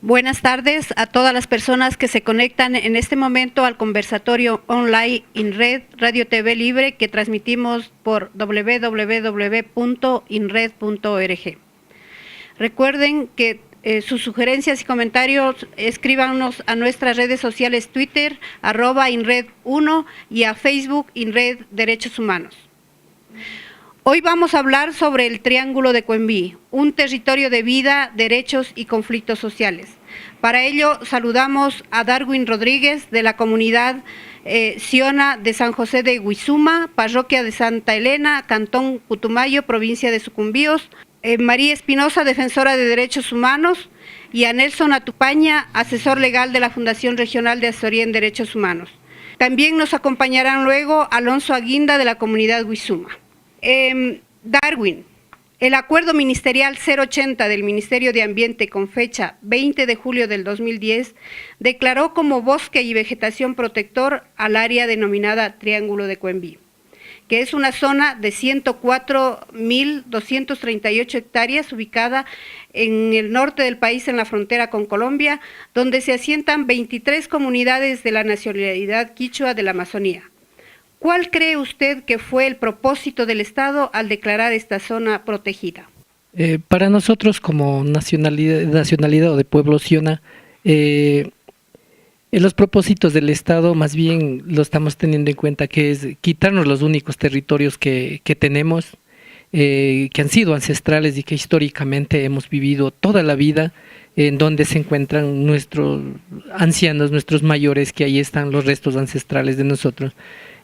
Buenas tardes a todas las personas que se conectan en este momento al conversatorio online INRED Radio TV Libre que transmitimos por www.inred.org. Recuerden que sus sugerencias y comentarios escríbanos a nuestras redes sociales Twitter, @INRED1 y a Facebook INRED Derechos Humanos. Hoy vamos a hablar sobre el Triángulo de Coenví, un territorio de vida, derechos y conflictos sociales. Para ello saludamos a Darwin Rodríguez de la comunidad Siona de San José de Huizuma, parroquia de Santa Elena, Cantón Putumayo, provincia de Sucumbíos, María Espinosa, defensora de derechos humanos, y a Nelson Atupaña, asesor legal de la Fundación Regional de Asesoría en Derechos Humanos. También nos acompañarán luego Alonso Aguinda de la comunidad Huizuma. Darwin, el acuerdo ministerial 080 del Ministerio de Ambiente con fecha 20 de julio del 2010 declaró como bosque y vegetación protector al área denominada Triángulo de Coenví, que es una zona de 104.238 hectáreas ubicada en el norte del país, en la frontera con Colombia, donde se asientan 23 comunidades de la nacionalidad quichua de la Amazonía. ¿Cuál cree usted que fue el propósito del Estado al declarar esta zona protegida? Para nosotros como nacionalidad o de pueblo Siona, los propósitos del Estado más bien lo estamos teniendo en cuenta, que es quitarnos los únicos territorios que tenemos, que han sido ancestrales y que históricamente hemos vivido toda la vida, en donde se encuentran nuestros ancianos, nuestros mayores, que ahí están los restos ancestrales de nosotros.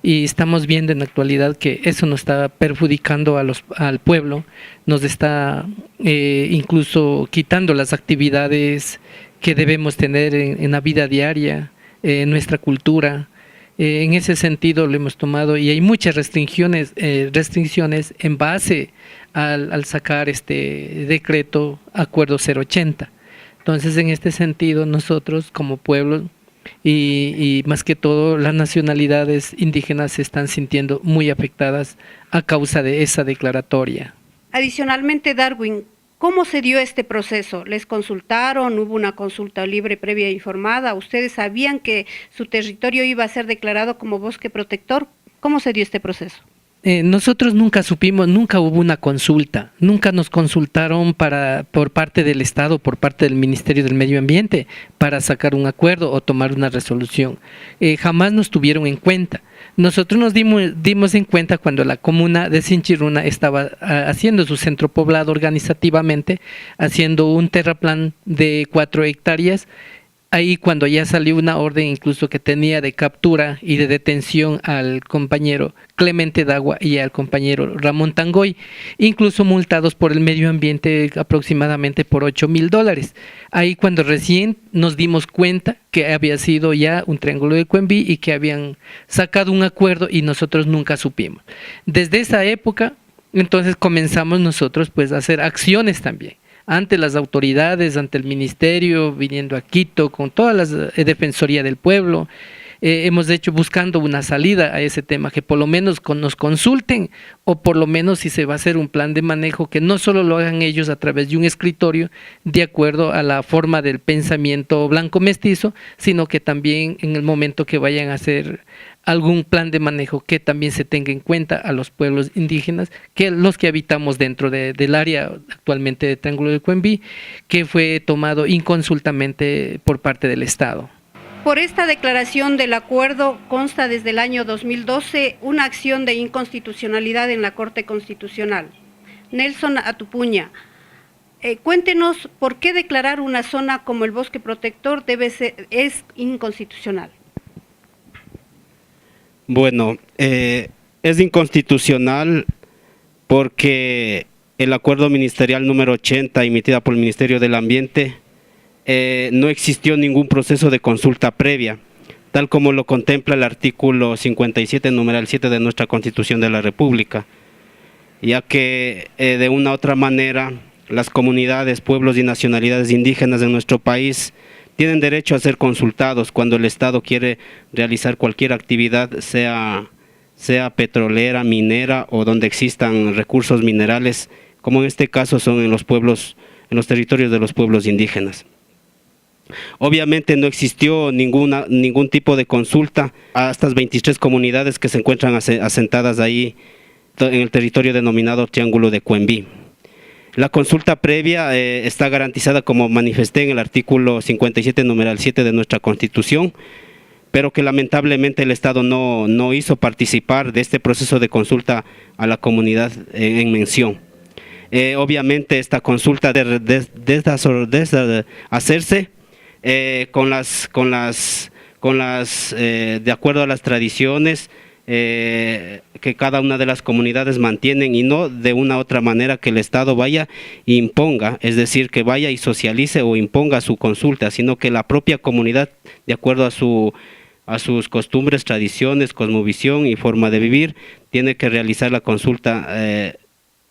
Y estamos viendo en la actualidad que eso nos está perjudicando al pueblo, nos está incluso quitando las actividades que debemos tener en la vida diaria, en nuestra cultura. En ese sentido lo hemos tomado y hay muchas restricciones en base al sacar este decreto Acuerdo 080. Entonces, en este sentido, nosotros como pueblo y más que todo las nacionalidades indígenas se están sintiendo muy afectadas a causa de esa declaratoria. Adicionalmente, Darwin, ¿cómo se dio este proceso? ¿Les consultaron? ¿Hubo una consulta libre, previa e informada? ¿Ustedes sabían que su territorio iba a ser declarado como bosque protector? ¿Cómo se dio este proceso? Nosotros nunca supimos, nunca hubo una consulta, nunca nos consultaron por parte del Estado, por parte del Ministerio del Medio Ambiente, para sacar un acuerdo o tomar una resolución. Jamás nos tuvieron en cuenta. Nosotros nos dimos en cuenta cuando la comuna de Sinchiruna estaba haciendo su centro poblado organizativamente, haciendo un terraplan de 4 hectáreas. Ahí cuando ya salió una orden incluso que tenía de captura y de detención al compañero Clemente Dagua y al compañero Ramón Tangoy, incluso multados por el medio ambiente aproximadamente por $8,000. Ahí cuando recién nos dimos cuenta que había sido ya un Triángulo de Coenví y que habían sacado un acuerdo y nosotros nunca supimos. Desde esa época, entonces comenzamos nosotros pues a hacer acciones también ante las autoridades, ante el ministerio, viniendo a Quito con toda la Defensoría del Pueblo. Hemos hecho buscando una salida a ese tema, que por lo menos nos consulten, o por lo menos si se va a hacer un plan de manejo, que no solo lo hagan ellos a través de un escritorio de acuerdo a la forma del pensamiento blanco mestizo, sino que también en el momento que vayan a hacer algún plan de manejo que también se tenga en cuenta a los pueblos indígenas, que los que habitamos dentro del área actualmente de Triángulo de Coenví, que fue tomado inconsultamente por parte del Estado. Por esta declaración del acuerdo consta desde el año 2012 una acción de inconstitucionalidad en la Corte Constitucional. Nelson Atupuña, cuéntenos por qué declarar una zona como el bosque protector es inconstitucional. Bueno, es inconstitucional porque el acuerdo ministerial número 80 emitida por el Ministerio del Ambiente no existió ningún proceso de consulta previa, tal como lo contempla el artículo 57, numeral 7 de nuestra Constitución de la República, ya que de una u otra manera las comunidades, pueblos y nacionalidades indígenas de nuestro país tienen derecho a ser consultados cuando el Estado quiere realizar cualquier actividad, sea petrolera, minera o donde existan recursos minerales, como en este caso son en los territorios de los pueblos indígenas. Obviamente no existió ningún tipo de consulta a estas 23 comunidades que se encuentran asentadas ahí en el territorio denominado Triángulo de Cuembí. La consulta previa está garantizada, como manifesté, en el artículo 57, numeral 7 de nuestra Constitución, pero que lamentablemente el Estado no hizo participar de este proceso de consulta a la comunidad en mención. Obviamente esta consulta de hacerse de acuerdo a las tradiciones que cada una de las comunidades mantienen, y no de una otra manera que el Estado vaya e imponga, es decir, que vaya y socialice o imponga su consulta, sino que la propia comunidad, de acuerdo a sus costumbres, tradiciones, cosmovisión y forma de vivir, tiene que realizar la consulta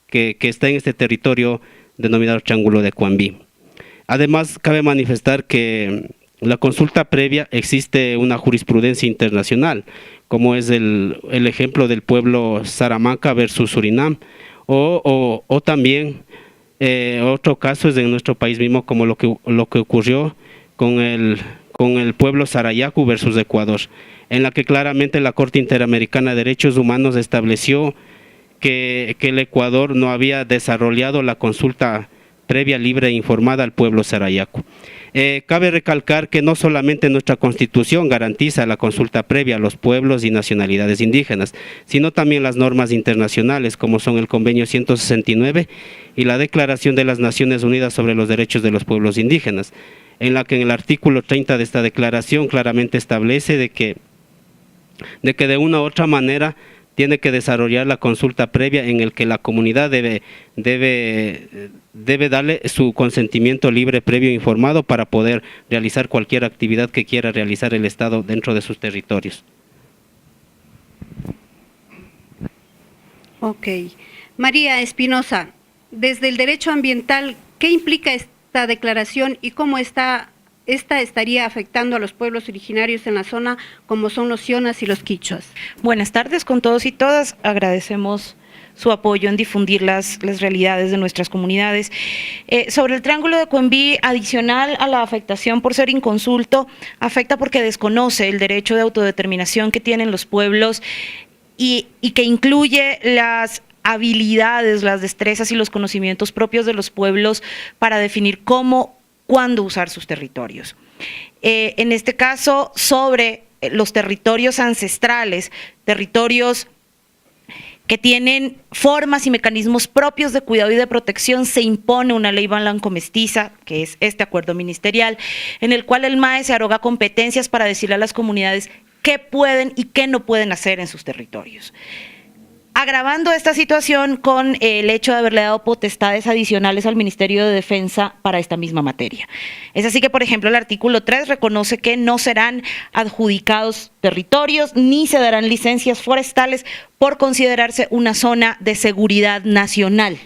que está en este territorio denominado Triángulo de Cuembí. Además, cabe manifestar que la consulta previa existe una jurisprudencia internacional, como es el ejemplo del pueblo Saramacca versus Surinam, o también otro caso es en nuestro país mismo, como lo que ocurrió con el pueblo Sarayaku versus Ecuador, en la que claramente la Corte Interamericana de Derechos Humanos estableció que el Ecuador no había desarrollado la consulta previa, libre e informada al pueblo Sarayaku. Cabe recalcar que no solamente nuestra Constitución garantiza la consulta previa a los pueblos y nacionalidades indígenas, sino también las normas internacionales, como son el Convenio 169 y la Declaración de las Naciones Unidas sobre los Derechos de los Pueblos Indígenas, en la que en el artículo 30 de esta declaración claramente establece de que de una u otra manera tiene que desarrollar la consulta previa, en el que la comunidad debe darle su consentimiento libre, previo e informado, para poder realizar cualquier actividad que quiera realizar el Estado dentro de sus territorios. Ok. María Espinosa, desde el derecho ambiental, ¿qué implica esta declaración y cómo esta estaría afectando a los pueblos originarios en la zona, como son los sionas y los quichuas? Buenas tardes con todos y todas. Agradecemos su apoyo en difundir las realidades de nuestras comunidades. Sobre el Triángulo de Cuembí, adicional a la afectación por ser inconsulto, afecta porque desconoce el derecho de autodeterminación que tienen los pueblos y que incluye las habilidades, las destrezas y los conocimientos propios de los pueblos para definir cuándo usar sus territorios. En este caso, sobre los territorios ancestrales, territorios que tienen formas y mecanismos propios de cuidado y de protección, se impone una ley blanco-mestiza, que es este acuerdo ministerial, en el cual el MAE se arroga competencias para decirle a las comunidades qué pueden y qué no pueden hacer en sus territorios, agravando esta situación con el hecho de haberle dado potestades adicionales al Ministerio de Defensa para esta misma materia. Es así que, por ejemplo, el artículo 3 reconoce que no serán adjudicados territorios ni se darán licencias forestales por considerarse una zona de seguridad nacional,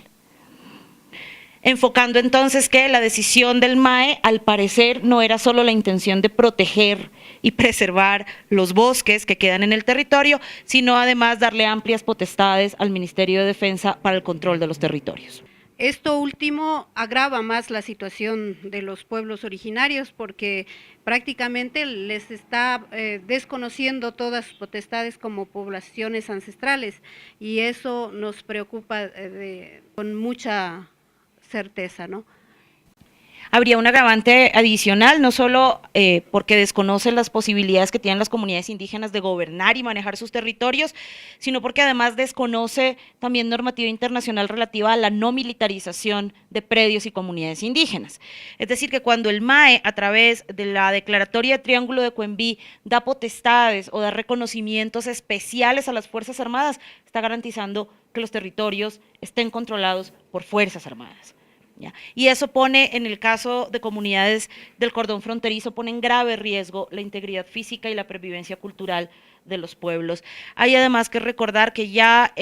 enfocando entonces que la decisión del MAE, al parecer, no era solo la intención de proteger y preservar los bosques que quedan en el territorio, sino además darle amplias potestades al Ministerio de Defensa para el control de los territorios. Esto último agrava más la situación de los pueblos originarios, porque prácticamente les está desconociendo todas sus potestades como poblaciones ancestrales, y eso nos preocupa con mucha certeza, ¿no? Habría un agravante adicional, no solo porque desconocen las posibilidades que tienen las comunidades indígenas de gobernar y manejar sus territorios, sino porque además desconoce también normativa internacional relativa a la no militarización de predios y comunidades indígenas. Es decir, que cuando el MAE, a través de la declaratoria de Triángulo de Cuembí, da potestades o da reconocimientos especiales a las Fuerzas Armadas, está garantizando que los territorios estén controlados por Fuerzas Armadas. ¿Ya? Y eso pone, en el caso de comunidades del cordón fronterizo, pone en grave riesgo la integridad física y la pervivencia cultural de los pueblos. Hay además que recordar que ya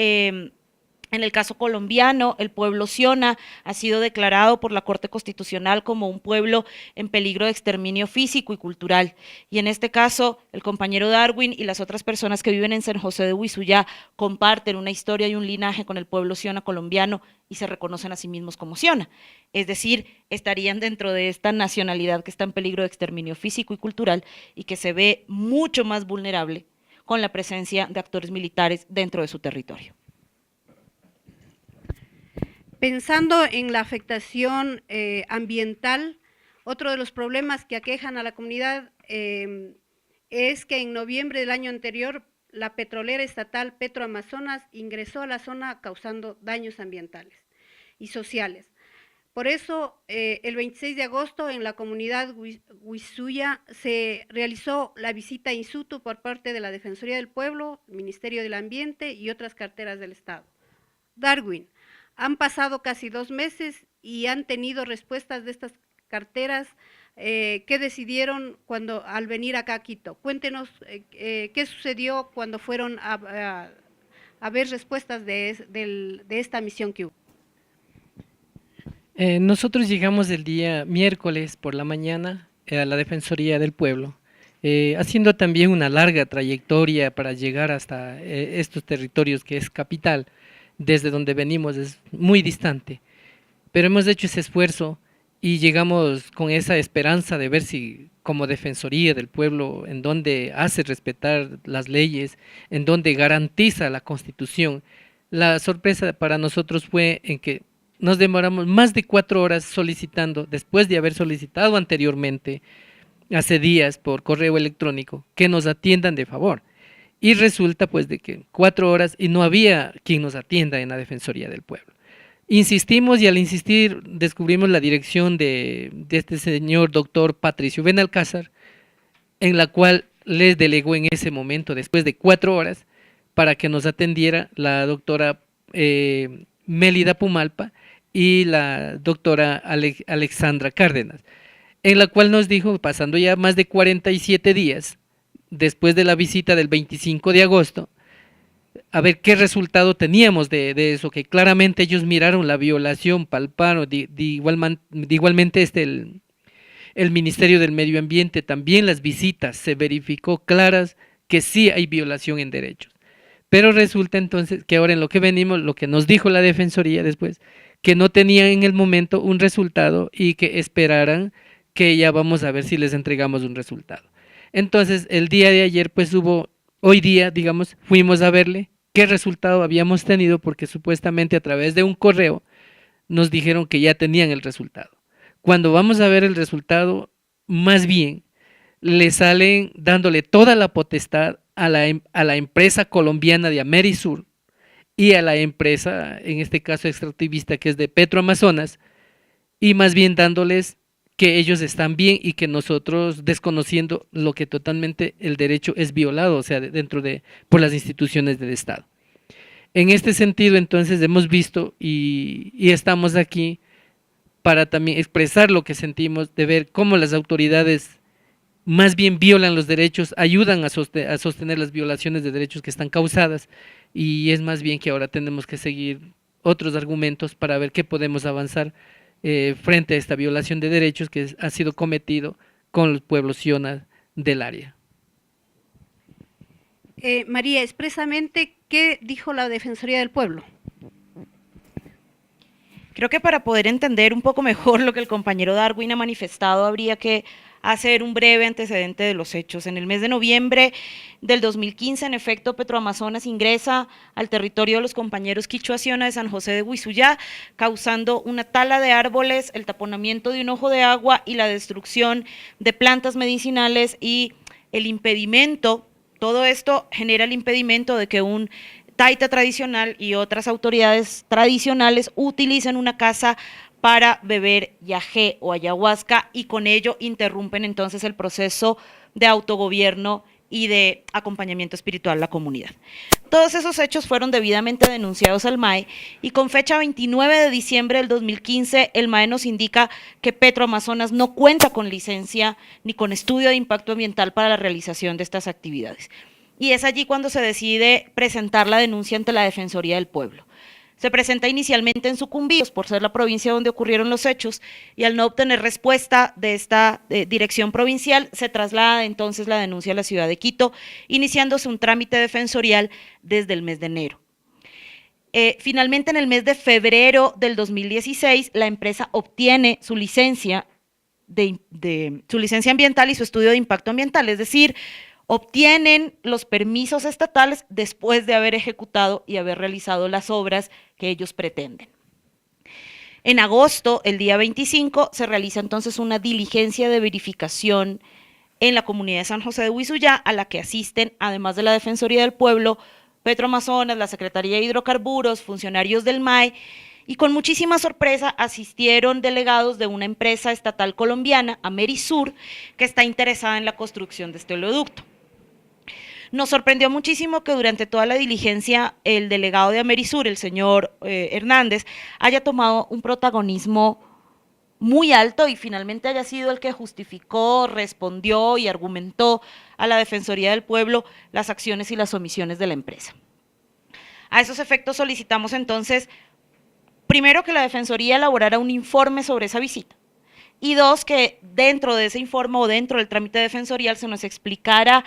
En el caso colombiano, el pueblo Siona ha sido declarado por la Corte Constitucional como un pueblo en peligro de exterminio físico y cultural. Y en este caso, el compañero Darwin y las otras personas que viven en San José de Huizuyá comparten una historia y un linaje con el pueblo Siona colombiano y se reconocen a sí mismos como Siona. Es decir, estarían dentro de esta nacionalidad que está en peligro de exterminio físico y cultural y que se ve mucho más vulnerable con la presencia de actores militares dentro de su territorio. Pensando en la afectación ambiental, otro de los problemas que aquejan a la comunidad es que en noviembre del año anterior la petrolera estatal Petroamazonas ingresó a la zona causando daños ambientales y sociales. Por eso, el 26 de agosto en la comunidad Huizuya se realizó la visita in situ por parte de la Defensoría del Pueblo, el Ministerio del Ambiente y otras carteras del Estado. Darwin, han pasado casi 2 meses y han tenido respuestas de estas carteras que decidieron al venir acá a Quito. Cuéntenos qué sucedió cuando fueron a ver respuestas de esta misión que hubo. Nosotros llegamos el día miércoles por la mañana a la Defensoría del Pueblo, haciendo también una larga trayectoria para llegar hasta estos territorios que es capital. Desde donde venimos es muy distante, pero hemos hecho ese esfuerzo y llegamos con esa esperanza de ver si como Defensoría del Pueblo, en donde hace respetar las leyes, en donde garantiza la Constitución. La sorpresa para nosotros fue en que nos demoramos más de 4 horas solicitando, después de haber solicitado anteriormente, hace días por correo electrónico, que nos atiendan de favor. Y resulta pues de que 4 horas y no había quien nos atienda en la Defensoría del Pueblo. Insistimos y al insistir descubrimos la dirección de este señor doctor Patricio Benalcázar, en la cual les delegó en ese momento, después de 4 horas, para que nos atendiera la doctora Mélida Pumalpa y la doctora Alexandra Cárdenas, en la cual nos dijo, pasando ya más de 47 días, después de la visita del 25 de agosto, a ver qué resultado teníamos de eso, que claramente ellos miraron la violación, palparon, igualmente el Ministerio del Medio Ambiente, también las visitas, se verificó claras que sí hay violación en derechos. Pero resulta entonces que ahora en lo que venimos, lo que nos dijo la Defensoría después, que no tenían en el momento un resultado y que esperaran que ya vamos a ver si les entregamos un resultado. Entonces, el día de ayer, pues hoy día, digamos, fuimos a verle qué resultado habíamos tenido, porque supuestamente a través de un correo nos dijeron que ya tenían el resultado. Cuando vamos a ver el resultado, más bien, le salen dándole toda la potestad a la empresa colombiana de Amerisur y a la empresa, en este caso extractivista, que es de Petroamazonas, y más bien dándoles que ellos están bien y que nosotros desconociendo lo que totalmente el derecho es violado, o sea, por las instituciones del Estado. En este sentido, entonces, hemos visto y estamos aquí para también expresar lo que sentimos, de ver cómo las autoridades más bien violan los derechos, ayudan a sostener las violaciones de derechos que están causadas, y es más bien que ahora tenemos que seguir otros argumentos para ver qué podemos avanzar frente a esta violación de derechos que ha sido cometido con los pueblos Siona del área. María, expresamente, ¿qué dijo la Defensoría del Pueblo? Creo que para poder entender un poco mejor lo que el compañero Darwin ha manifestado, habría que hacer un breve antecedente de los hechos. En el mes de noviembre del 2015, en efecto, Petroamazonas ingresa al territorio de los compañeros Quichua Siona de San José de Huizuyá, causando una tala de árboles, el taponamiento de un ojo de agua y la destrucción de plantas medicinales y el impedimento. Todo esto genera el impedimento de que un taita tradicional y otras autoridades tradicionales utilicen una casa para beber yagé o ayahuasca, y con ello interrumpen entonces el proceso de autogobierno y de acompañamiento espiritual a la comunidad. Todos esos hechos fueron debidamente denunciados al MAE, y con fecha 29 de diciembre del 2015 el MAE nos indica que Petroamazonas no cuenta con licencia ni con estudio de impacto ambiental para la realización de estas actividades. Y es allí cuando se decide presentar la denuncia ante la Defensoría del Pueblo. Se presenta inicialmente en Sucumbíos, por ser la provincia donde ocurrieron los hechos, y al no obtener respuesta de esta dirección provincial, se traslada entonces la denuncia a la ciudad de Quito, iniciándose un trámite defensorial desde el mes de enero. Finalmente, en el mes de febrero del 2016, la empresa obtiene su licencia su licencia ambiental y su estudio de impacto ambiental, es decir, obtienen los permisos estatales después de haber ejecutado y haber realizado las obras que ellos pretenden. En agosto, el día 25, se realiza entonces una diligencia de verificación en la comunidad de San José de Huizuyá, a la que asisten, además de la Defensoría del Pueblo, Petroamazonas, la Secretaría de Hidrocarburos, funcionarios del MAE, y con muchísima sorpresa asistieron delegados de una empresa estatal colombiana, Amerisur, que está interesada en la construcción de este oleoducto. Nos sorprendió muchísimo que durante toda la diligencia el delegado de Amerisur, el señor Hernández, haya tomado un protagonismo muy alto y finalmente haya sido el que justificó, respondió y argumentó a la Defensoría del Pueblo las acciones y las omisiones de la empresa. A esos efectos solicitamos entonces, primero, que la Defensoría elaborara un informe sobre esa visita, y dos, que dentro de ese informe o dentro del trámite defensorial se nos explicara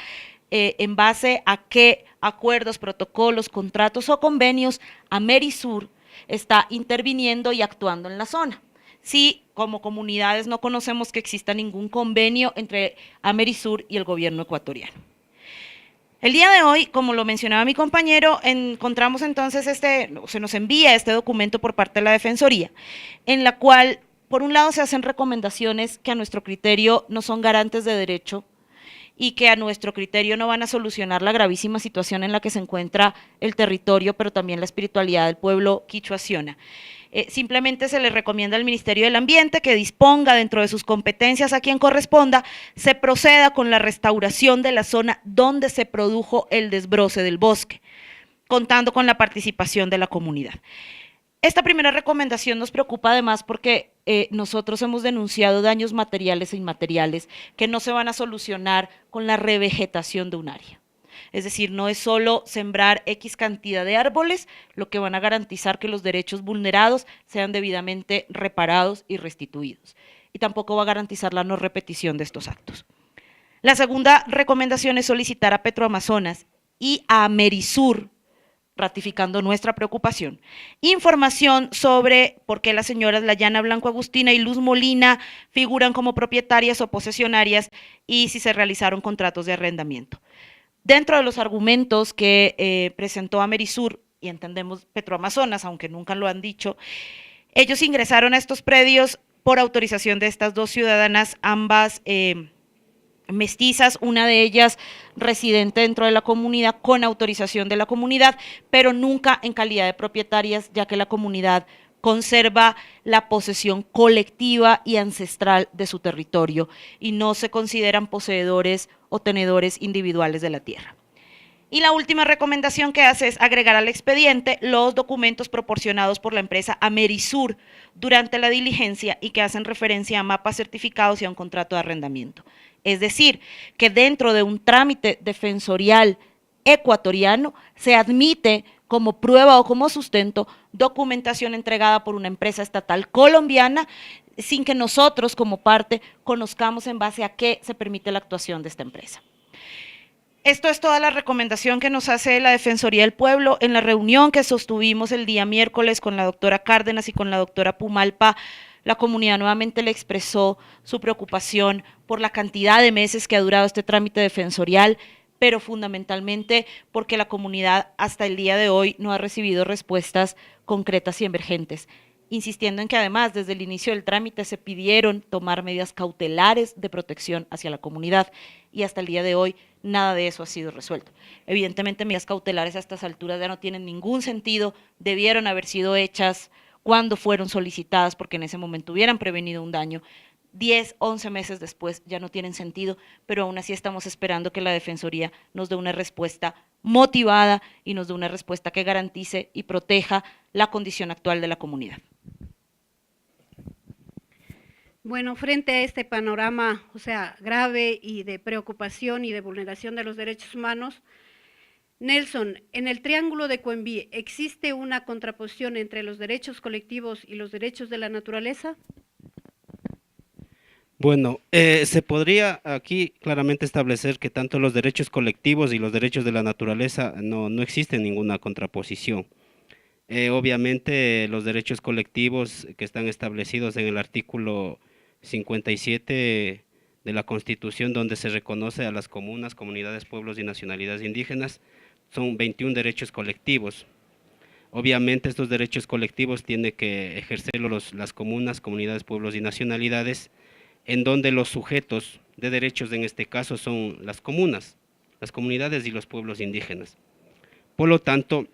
en base a qué acuerdos, protocolos, contratos o convenios Amerisur está interviniendo y actuando en la zona. Si como comunidades no conocemos que exista ningún convenio entre Amerisur y el gobierno ecuatoriano. El día de hoy, como lo mencionaba mi compañero, encontramos entonces se nos envía este documento por parte de la Defensoría, en la cual, por un lado, se hacen recomendaciones que a nuestro criterio no son garantes de derecho y que a nuestro criterio no van a solucionar la gravísima situación en la que se encuentra el territorio, pero también la espiritualidad del pueblo quichuaciona. Simplemente se le recomienda al Ministerio del Ambiente que disponga dentro de sus competencias a quien corresponda, se proceda con la restauración de la zona donde se produjo el desbroce del bosque, contando con la participación de la comunidad. Esta primera recomendación nos preocupa además porque nosotros hemos denunciado daños materiales e inmateriales que no se van a solucionar con la revegetación de un área. Es decir, no es solo sembrar X cantidad de árboles lo que van a garantizar que los derechos vulnerados sean debidamente reparados y restituidos. Y tampoco va a garantizar la no repetición de estos actos. La segunda recomendación es solicitar a Petroamazonas y a Amerisur, ratificando nuestra preocupación, información sobre por qué las señoras Layana Blanco Agustina y Luz Molina figuran como propietarias o posesionarias y si se realizaron contratos de arrendamiento. Dentro de los argumentos que presentó Amerisur, y entendemos Petroamazonas, aunque nunca lo han dicho, ellos ingresaron a estos predios por autorización de estas dos ciudadanas, ambas mestizas, una de ellas residente dentro de la comunidad con autorización de la comunidad, pero nunca en calidad de propietarias, ya que la comunidad conserva la posesión colectiva y ancestral de su territorio y no se consideran poseedores o tenedores individuales de la tierra. Y la última recomendación que hace es agregar al expediente los documentos proporcionados por la empresa Amerisur durante la diligencia y que hacen referencia a mapas certificados y a un contrato de arrendamiento. Es decir, que dentro de un trámite defensorial ecuatoriano se admite como prueba o como sustento documentación entregada por una empresa estatal colombiana sin que nosotros como parte conozcamos en base a qué se permite la actuación de esta empresa. Esto es toda la recomendación que nos hace la Defensoría del Pueblo. En la reunión que sostuvimos el día miércoles con la doctora Cárdenas y con la doctora Pumalpa, la comunidad nuevamente le expresó su preocupación por la cantidad de meses que ha durado este trámite defensorial, pero fundamentalmente porque la comunidad hasta el día de hoy no ha recibido respuestas concretas y emergentes, insistiendo en que además desde el inicio del trámite se pidieron tomar medidas cautelares de protección hacia la comunidad y hasta el día de hoy nada de eso ha sido resuelto. Evidentemente medidas cautelares a estas alturas ya no tienen ningún sentido, debieron haber sido hechas cuando fueron solicitadas porque en ese momento hubieran prevenido un daño. 10, 11 meses después ya no tienen sentido, pero aún así estamos esperando que la Defensoría nos dé una respuesta motivada y nos dé una respuesta que garantice y proteja la condición actual de la comunidad. Bueno, frente a este panorama, grave y de preocupación y de vulneración de los derechos humanos, Nelson, en el Triángulo de Coenví, ¿existe una contraposición entre los derechos colectivos y los derechos de la naturaleza? Bueno, se podría aquí claramente establecer que tanto los derechos colectivos y los derechos de la naturaleza no existe ninguna contraposición. Obviamente los derechos colectivos que están establecidos en el artículo 57 de la Constitución, donde se reconoce a las comunas, comunidades, pueblos y nacionalidades indígenas, son 21 derechos colectivos. Obviamente estos derechos colectivos tienen que ejercerlos las comunas, comunidades, pueblos y nacionalidades, en donde los sujetos de derechos en este caso son las comunas, las comunidades y los pueblos indígenas. Por lo tanto,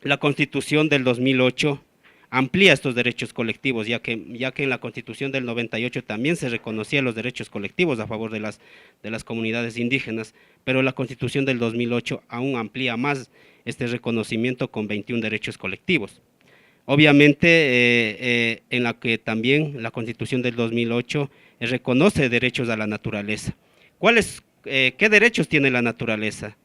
la Constitución del 2008 amplía estos derechos colectivos, ya que en la Constitución del 98 también se reconocían los derechos colectivos a favor de las comunidades indígenas, pero la Constitución del 2008 aún amplía más este reconocimiento con 21 derechos colectivos. Obviamente, en la que también la Constitución del 2008 reconoce derechos a la naturaleza. ¿Qué derechos tiene la naturaleza?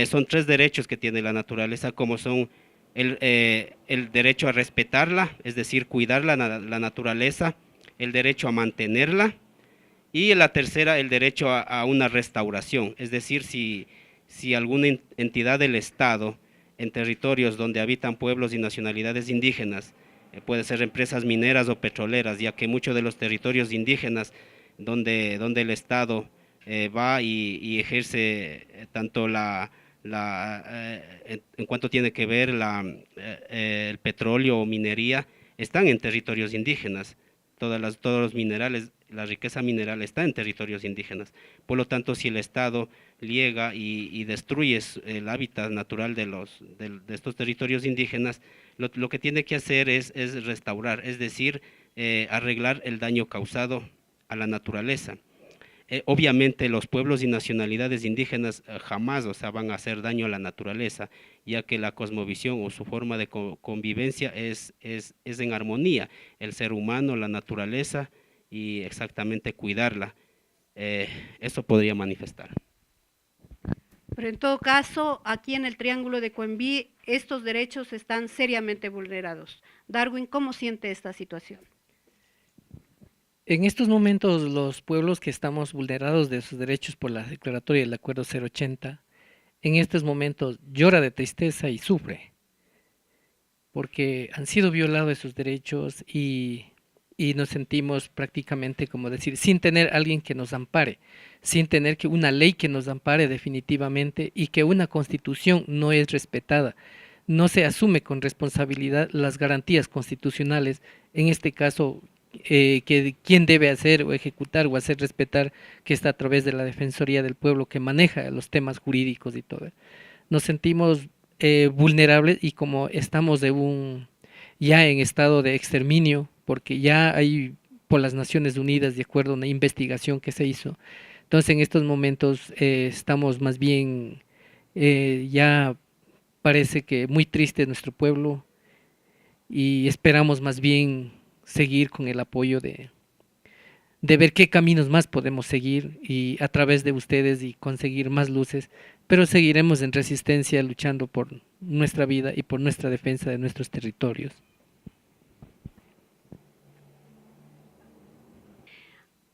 Son 3 derechos que tiene la naturaleza, como son el derecho a respetarla, es decir, cuidar la naturaleza, el derecho a mantenerla, y la tercera, el derecho a una restauración, es decir, si alguna entidad del Estado en territorios donde habitan pueblos y nacionalidades indígenas, puede ser empresas mineras o petroleras, ya que muchos de los territorios indígenas donde el Estado va y ejerce tanto en cuanto tiene que ver el petróleo o minería, están en territorios indígenas. Todos los minerales, la riqueza mineral está en territorios indígenas. Por lo tanto, si el Estado llega y destruye el hábitat natural de estos territorios indígenas, lo que tiene que hacer es restaurar, es decir, arreglar el daño causado a la naturaleza. Obviamente los pueblos y nacionalidades indígenas jamás, van a hacer daño a la naturaleza, ya que la cosmovisión o su forma de convivencia es en armonía, el ser humano, la naturaleza, y exactamente cuidarla. Eso podría manifestar. Pero en todo caso, aquí en el Triángulo de Coenví, estos derechos están seriamente vulnerados. Darwin, ¿cómo siente esta situación? En estos momentos, los pueblos que estamos vulnerados de sus derechos por la declaratoria del Acuerdo 080, en estos momentos llora de tristeza y sufre, porque han sido violados esos derechos y nos sentimos prácticamente, como decir, sin tener alguien que nos ampare, sin tener que una ley que nos ampare definitivamente, y que una constitución no es respetada, no se asume con responsabilidad las garantías constitucionales, en este caso, que quién debe hacer o ejecutar o hacer respetar, que está a través de la Defensoría del Pueblo, que maneja los temas jurídicos y todo. Nos sentimos vulnerables, y como estamos ya en estado de exterminio, porque ya hay por las Naciones Unidas, de acuerdo a una investigación que se hizo, entonces en estos momentos estamos más bien, ya parece que muy triste nuestro pueblo, y esperamos más bien seguir con el apoyo de ver qué caminos más podemos seguir, y a través de ustedes, y conseguir más luces, pero seguiremos en resistencia luchando por nuestra vida y por nuestra defensa de nuestros territorios.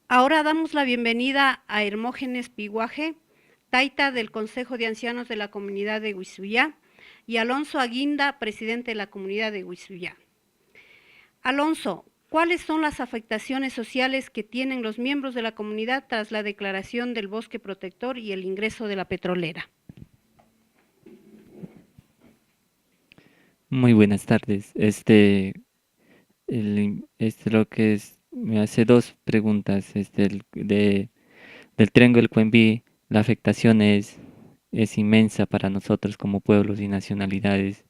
Ahora damos la bienvenida a Hermógenes Piguaje, taita del Consejo de Ancianos de la Comunidad de Huizuyá, y Alonso Aguinda, presidente de la Comunidad de Huizuyá. Alonso, ¿cuáles son las afectaciones sociales que tienen los miembros de la comunidad tras la declaración del bosque protector y el ingreso de la petrolera? Muy buenas tardes. Lo que es, me hace 2 preguntas. Del Triángulo del Coenví, la afectación es inmensa para nosotros como pueblos y nacionalidades.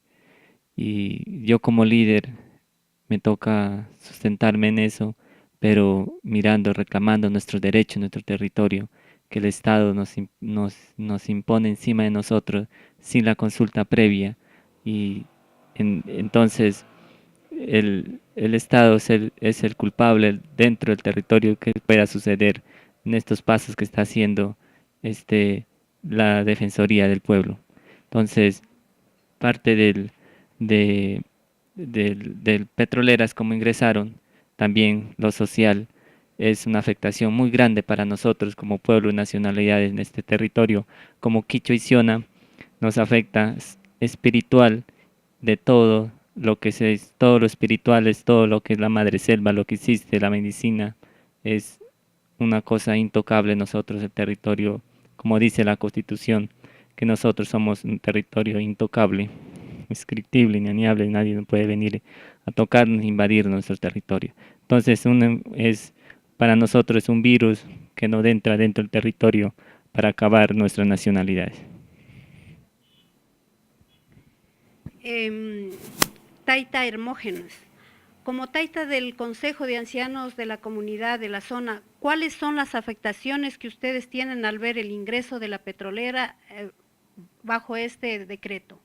Y yo como líder me toca sustentarme en eso, pero mirando, reclamando nuestros derechos, nuestro territorio, que el Estado nos impone encima de nosotros sin la consulta previa. Y entonces el Estado es el culpable dentro del territorio que pueda suceder en estos pasos que está haciendo la Defensoría del Pueblo. Entonces, parte del petroleras como ingresaron, también lo social es una afectación muy grande para nosotros como pueblo y nacionalidades en este territorio. Como Quichua y Siona nos afecta espiritual de todo lo que todo lo espiritual es todo lo que es la madre selva, lo que existe, la medicina, es una cosa intocable en nosotros, el territorio, como dice la Constitución, que nosotros somos un territorio intocable, inscriptible, inaneable, nadie no puede venir a tocarnos, invadir nuestro territorio. Entonces, para nosotros es un virus que no entra dentro del territorio para acabar nuestras nacionalidades. Taita Hermógenes, como taita del Consejo de Ancianos de la Comunidad de la Zona, ¿cuáles son las afectaciones que ustedes tienen al ver el ingreso de la petrolera bajo este decreto?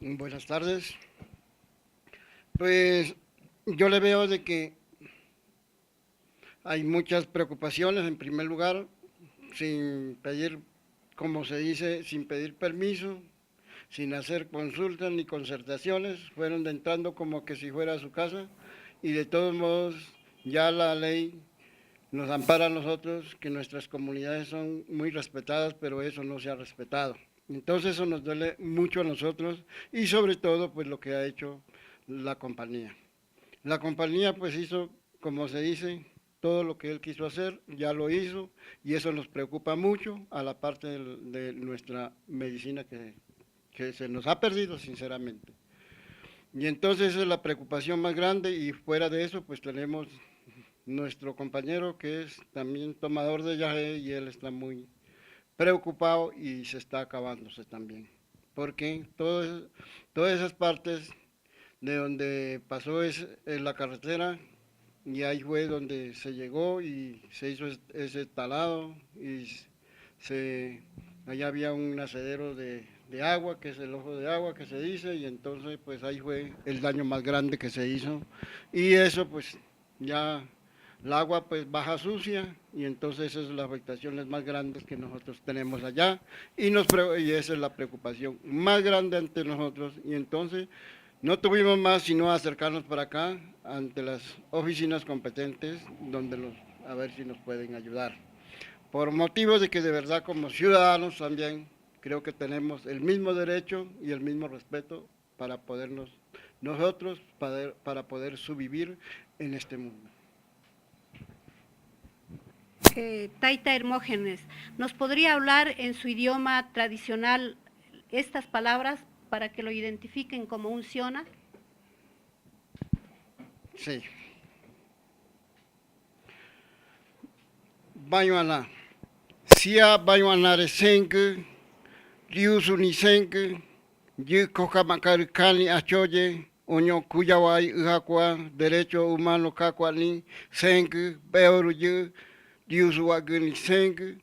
Buenas tardes. Pues yo le veo de que hay muchas preocupaciones, en primer lugar, sin pedir, como se dice, sin pedir permiso, sin hacer consultas ni concertaciones, fueron entrando como que si fuera a su casa, y de todos modos ya la ley nos ampara a nosotros, que nuestras comunidades son muy respetadas, pero eso no se ha respetado. Entonces eso nos duele mucho a nosotros, y sobre todo pues lo que ha hecho la compañía. La compañía pues hizo, como se dice, todo lo que él quiso hacer, ya lo hizo, y eso nos preocupa mucho a la parte de nuestra medicina que se nos ha perdido sinceramente. Y entonces esa es la preocupación más grande, y fuera de eso pues tenemos nuestro compañero que es también tomador de yagé, y él está muy preocupado y se está acabándose también, porque todas esas partes de donde pasó la carretera, y ahí fue donde se llegó y se hizo ese talado, y allá había un nacedero de agua, que es el ojo de agua que se dice, y entonces pues ahí fue el daño más grande que se hizo, y eso pues ya el agua pues baja sucia, y entonces esas son las afectaciones más grandes que nosotros tenemos allá, y esa es la preocupación más grande ante nosotros, y entonces no tuvimos más sino acercarnos para acá ante las oficinas competentes, a ver si nos pueden ayudar, por motivos de que de verdad como ciudadanos también creo que tenemos el mismo derecho y el mismo respeto para poder subvivir en este mundo. Taita Hermógenes, ¿nos podría hablar en su idioma tradicional estas palabras para que lo identifiquen como un Siona? Sí. Bayuana, Sia Bayuana Resenke, Riusunisenke, Yukokamakari Achoye, Oño Kuyawai Ujakwa, Derecho Humano Kakwani, Senke, Beoru Yu, Riusuaguni Senke,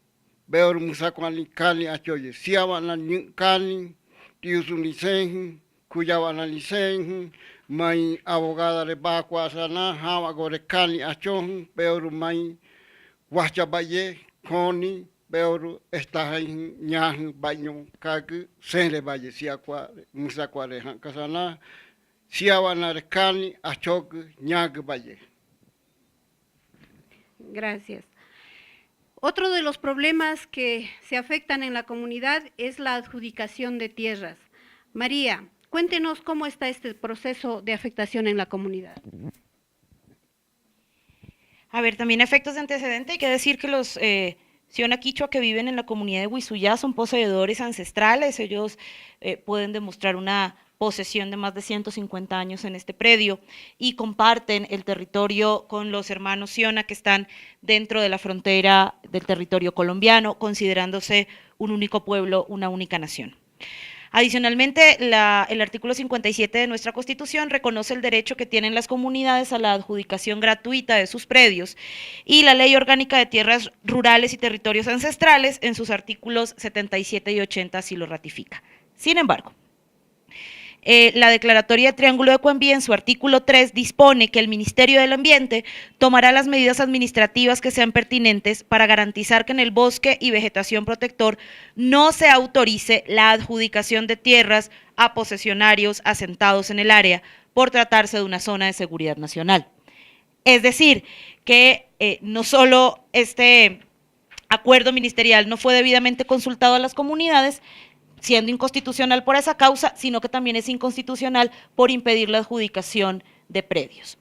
Beoru Musakwani Kani Achoye, Siawana Kani, Riusunisenke, Kuyawana Lisenke, Mai abogada de Bacua Sana, Hawa Gorekani Achoje, Beoru Mai, Huachabaye, Koni, Beoru, Estajain, Ñajan, Baño, Kagu, Senre Valle, Siacuare, Musacuare, Casana, Siabanarcani, Achogu, Ñag Valle. Gracias. Otro de los problemas que se afectan en la comunidad es la adjudicación de tierras. María, cuéntenos cómo está este proceso de afectación en la comunidad. A ver, también efectos de antecedente, hay que decir que los Siona Quichua que viven en la comunidad de Huizuyá son poseedores ancestrales, ellos pueden demostrar una posesión de más de 150 años en este predio y comparten el territorio con los hermanos Siona que están dentro de la frontera del territorio colombiano, considerándose un único pueblo, una única nación. Adicionalmente, el artículo 57 de nuestra Constitución reconoce el derecho que tienen las comunidades a la adjudicación gratuita de sus predios, y la Ley Orgánica de Tierras Rurales y Territorios Ancestrales en sus artículos 77 y 80 así lo ratifica. Sin embargo, La declaratoria de Triángulo de Coenví en su artículo 3 dispone que el Ministerio del Ambiente tomará las medidas administrativas que sean pertinentes para garantizar que en el bosque y vegetación protector no se autorice la adjudicación de tierras a posesionarios asentados en el área por tratarse de una zona de seguridad nacional. Es decir, que no solo este acuerdo ministerial no fue debidamente consultado a las comunidades, siendo inconstitucional por esa causa, sino que también es inconstitucional por impedir la adjudicación de predios.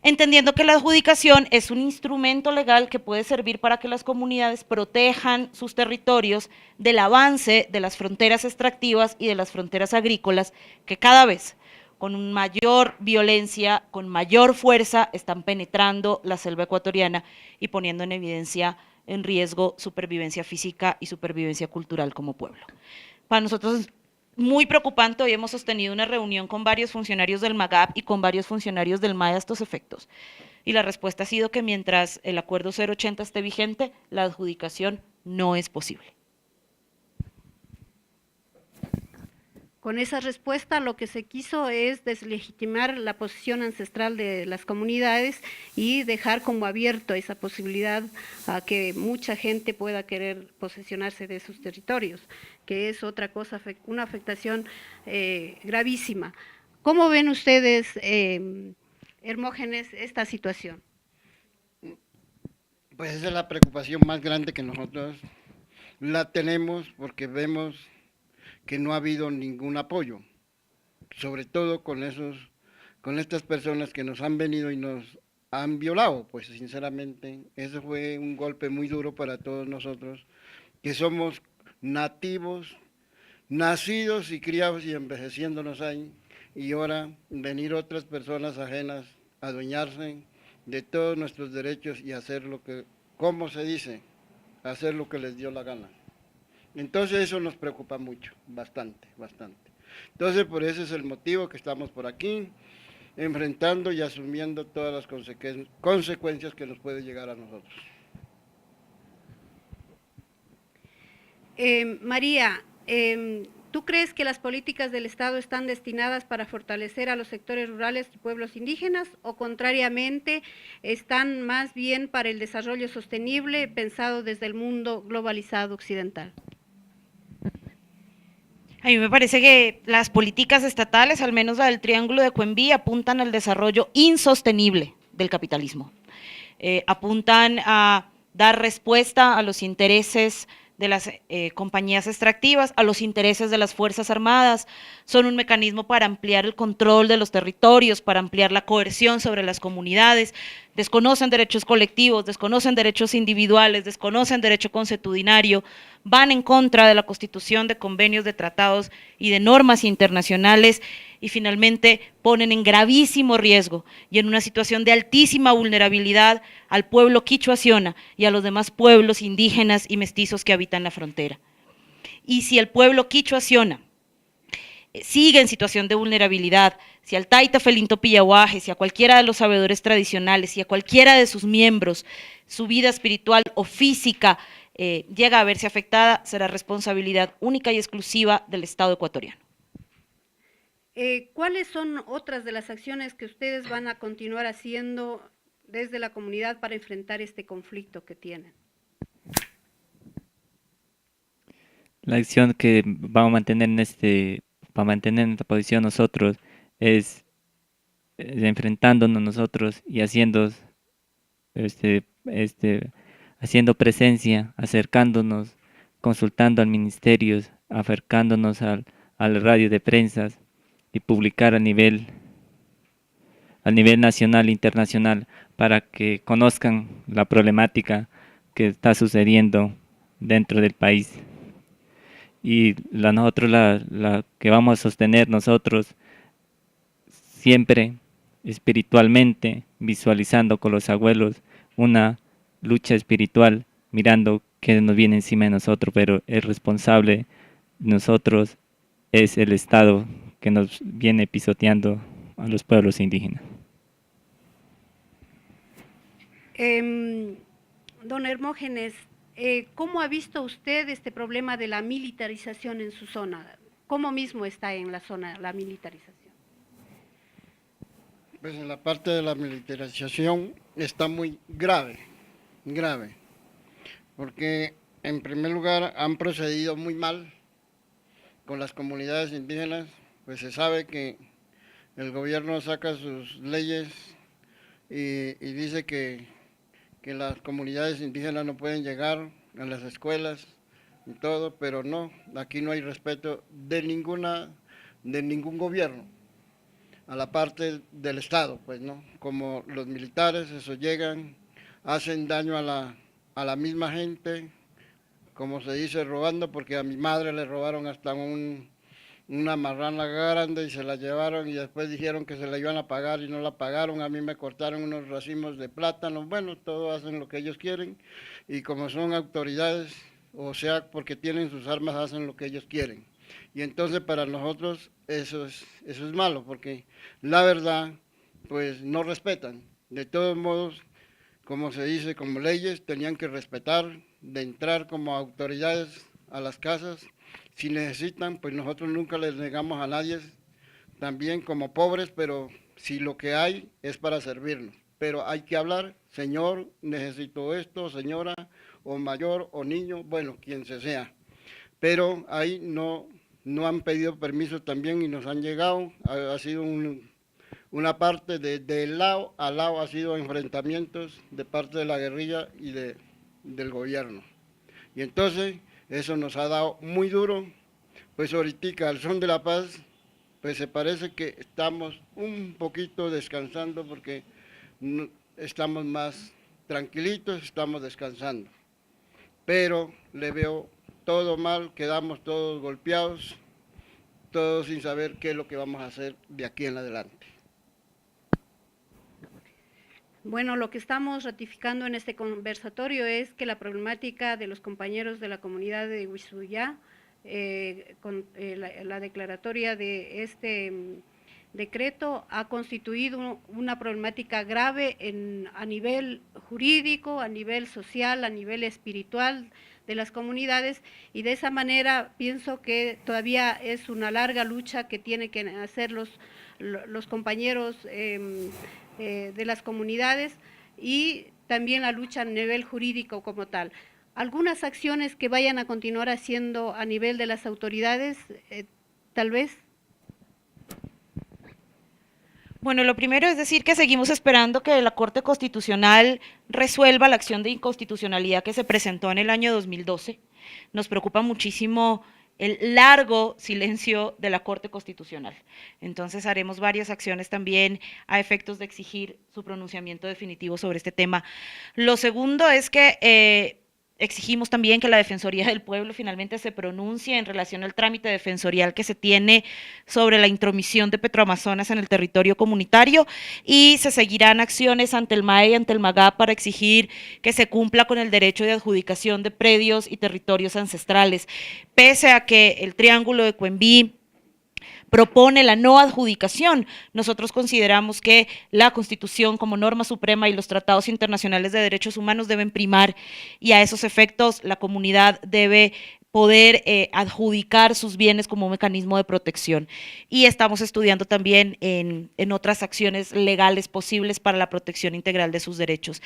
Entendiendo que la adjudicación es un instrumento legal que puede servir para que las comunidades protejan sus territorios del avance de las fronteras extractivas y de las fronteras agrícolas, que cada vez con mayor violencia, con mayor fuerza, están penetrando la selva ecuatoriana y poniendo en evidencia, en riesgo, supervivencia física y supervivencia cultural como pueblo. Para nosotros es muy preocupante. Hoy hemos sostenido una reunión con varios funcionarios del MAGAP y con varios funcionarios del MAE a estos efectos. Y la respuesta ha sido que mientras el acuerdo 080 esté vigente, la adjudicación no es posible. Con esa respuesta lo que se quiso es deslegitimar la posición ancestral de las comunidades y dejar como abierto esa posibilidad a que mucha gente pueda querer posesionarse de sus territorios, que es otra cosa, una afectación gravísima. ¿Cómo ven ustedes, Hermógenes, esta situación? Pues esa es la preocupación más grande que nosotros la tenemos, porque vemos que no ha habido ningún apoyo, sobre todo con estas personas que nos han venido y nos han violado. Pues sinceramente, eso fue un golpe muy duro para todos nosotros, que somos nativos, nacidos y criados y envejeciéndonos ahí, y ahora venir otras personas ajenas a adueñarse de todos nuestros derechos y hacer lo que, ¿cómo se dice? Hacer lo que les dio la gana. Entonces eso nos preocupa mucho, bastante, bastante. Entonces por eso es el motivo que estamos por aquí, enfrentando y asumiendo todas las consecuencias que nos puede llegar a nosotros. María, ¿tú crees que las políticas del Estado están destinadas para fortalecer a los sectores rurales y pueblos indígenas o contrariamente están más bien para el desarrollo sostenible pensado desde el mundo globalizado occidental? A mí me parece que las políticas estatales, al menos la del Triángulo de Coenví, apuntan al desarrollo insostenible del capitalismo. Apuntan a dar respuesta a los intereses de las compañías extractivas, a los intereses de las Fuerzas Armadas, son un mecanismo para ampliar el control de los territorios, para ampliar la coerción sobre las comunidades, desconocen derechos colectivos, desconocen derechos individuales, desconocen derecho consuetudinario, van en contra de la constitución, de convenios, de tratados y de normas internacionales y finalmente ponen en gravísimo riesgo y en una situación de altísima vulnerabilidad al pueblo quichuaciona y a los demás pueblos indígenas y mestizos que habitan la frontera. Y si el pueblo quichuaciona sigue en situación de vulnerabilidad, si al Taita Felinto Pillahuaje, si a cualquiera de los sabedores tradicionales, si a cualquiera de sus miembros, su vida espiritual o física llega a verse afectada, será responsabilidad única y exclusiva del Estado ecuatoriano. ¿Cuáles son otras de las acciones que ustedes van a continuar haciendo desde la comunidad para enfrentar este conflicto que tienen? La acción que vamos a mantener para mantener nuestra posición nosotros es enfrentándonos nosotros y haciendo haciendo presencia, acercándonos, consultando al ministerio, acercándonos al radio de prensa y publicar a nivel nacional e internacional para que conozcan la problemática que está sucediendo dentro del país. Y la que vamos a sostener nosotros siempre espiritualmente, visualizando con los abuelos una lucha espiritual, mirando que nos viene encima de nosotros, pero el responsable de nosotros es el Estado que nos viene pisoteando a los pueblos indígenas. Don Hermógenes, ¿cómo ha visto usted este problema de la militarización en su zona? ¿Cómo mismo está en la zona la militarización? Pues en la parte de la militarización está muy grave, porque en primer lugar han procedido muy mal con las comunidades indígenas, pues se sabe que el gobierno saca sus leyes y dice que las comunidades indígenas no pueden llegar a las escuelas y todo, pero no, aquí no hay respeto de ningún gobierno a la parte del Estado, pues no, como los militares, eso llegan, hacen daño a la misma gente, como se dice, robando, porque a mi madre le robaron hasta una marrana grande y se la llevaron y después dijeron que se la iban a pagar y no la pagaron, a mí me cortaron unos racimos de plátano, bueno, todos hacen lo que ellos quieren y como son autoridades, o sea, porque tienen sus armas, hacen lo que ellos quieren. Y entonces para nosotros eso es malo, porque la verdad, pues no respetan. De todos modos, como se dice, como leyes, tenían que respetar, de entrar como autoridades a las casas. Si necesitan, pues nosotros nunca les negamos a nadie, también como pobres, pero si lo que hay es para servirnos. Pero hay que hablar, señor, necesito esto, señora, o mayor, o niño, bueno, quien se sea. Pero ahí no han pedido permiso también y nos han llegado, ha sido una parte de lado a lado, ha sido enfrentamientos de parte de la guerrilla y del gobierno. Y entonces eso nos ha dado muy duro, pues ahorita al son de la paz, pues se parece que estamos un poquito descansando porque estamos más tranquilitos, estamos descansando. Pero le veo todo mal, quedamos todos golpeados, todos sin saber qué es lo que vamos a hacer de aquí en adelante. Bueno, lo que estamos ratificando en este conversatorio es que la problemática de los compañeros de la comunidad de Huizuyá, con la declaratoria de este decreto ha constituido una problemática grave a nivel jurídico, a nivel social, a nivel espiritual de las comunidades, y de esa manera pienso que todavía es una larga lucha que tienen que hacer los compañeros de las comunidades, y también la lucha a nivel jurídico como tal. Algunas acciones que vayan a continuar haciendo a nivel de las autoridades, tal vez. Bueno, lo primero es decir que seguimos esperando que la Corte Constitucional resuelva la acción de inconstitucionalidad que se presentó en el año 2012. Nos preocupa muchísimo el largo silencio de la Corte Constitucional. Entonces haremos varias acciones también a efectos de exigir su pronunciamiento definitivo sobre este tema. Lo segundo es que exigimos también que la Defensoría del Pueblo finalmente se pronuncie en relación al trámite defensorial que se tiene sobre la intromisión de Petroamazonas en el territorio comunitario, y se seguirán acciones ante el MAE y ante el MAGA para exigir que se cumpla con el derecho de adjudicación de predios y territorios ancestrales. Pese a que el Triángulo de Coembí propone la no adjudicación, nosotros consideramos que la Constitución como norma suprema y los tratados internacionales de derechos humanos deben primar, y a esos efectos la comunidad debe poder adjudicar sus bienes como un mecanismo de protección. Y estamos estudiando también en otras acciones legales posibles para la protección integral de sus derechos.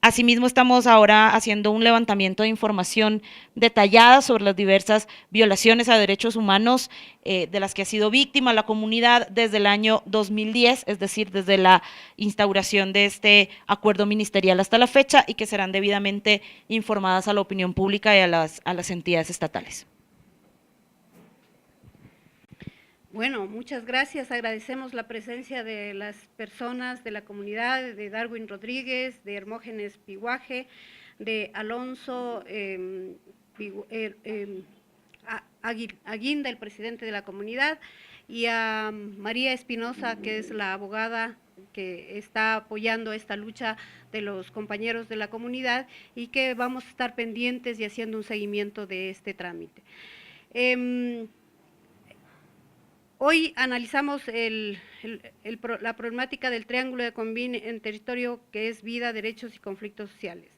Asimismo, estamos ahora haciendo un levantamiento de información detallada sobre las diversas violaciones a derechos humanos de las que ha sido víctima la comunidad desde el año 2010, es decir, desde la instauración de este acuerdo ministerial hasta la fecha, y que serán debidamente informadas a la opinión pública y a las entidades estatales. Bueno, muchas gracias. Agradecemos la presencia de las personas de la comunidad, de Darwin Rodríguez, de Hermógenes Piguaje, de Alonso Aguinda, el presidente de la comunidad, y a María Espinosa, que es la abogada que está apoyando esta lucha de los compañeros de la comunidad, y que vamos a estar pendientes y haciendo un seguimiento de este trámite. Hoy analizamos la problemática del Triángulo de Coembí en territorio que es vida, derechos y conflictos sociales.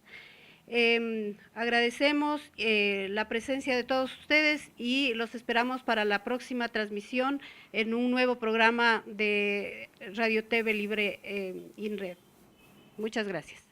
Agradecemos la presencia de todos ustedes y los esperamos para la próxima transmisión en un nuevo programa de Radio TV Libre INRED. Muchas gracias.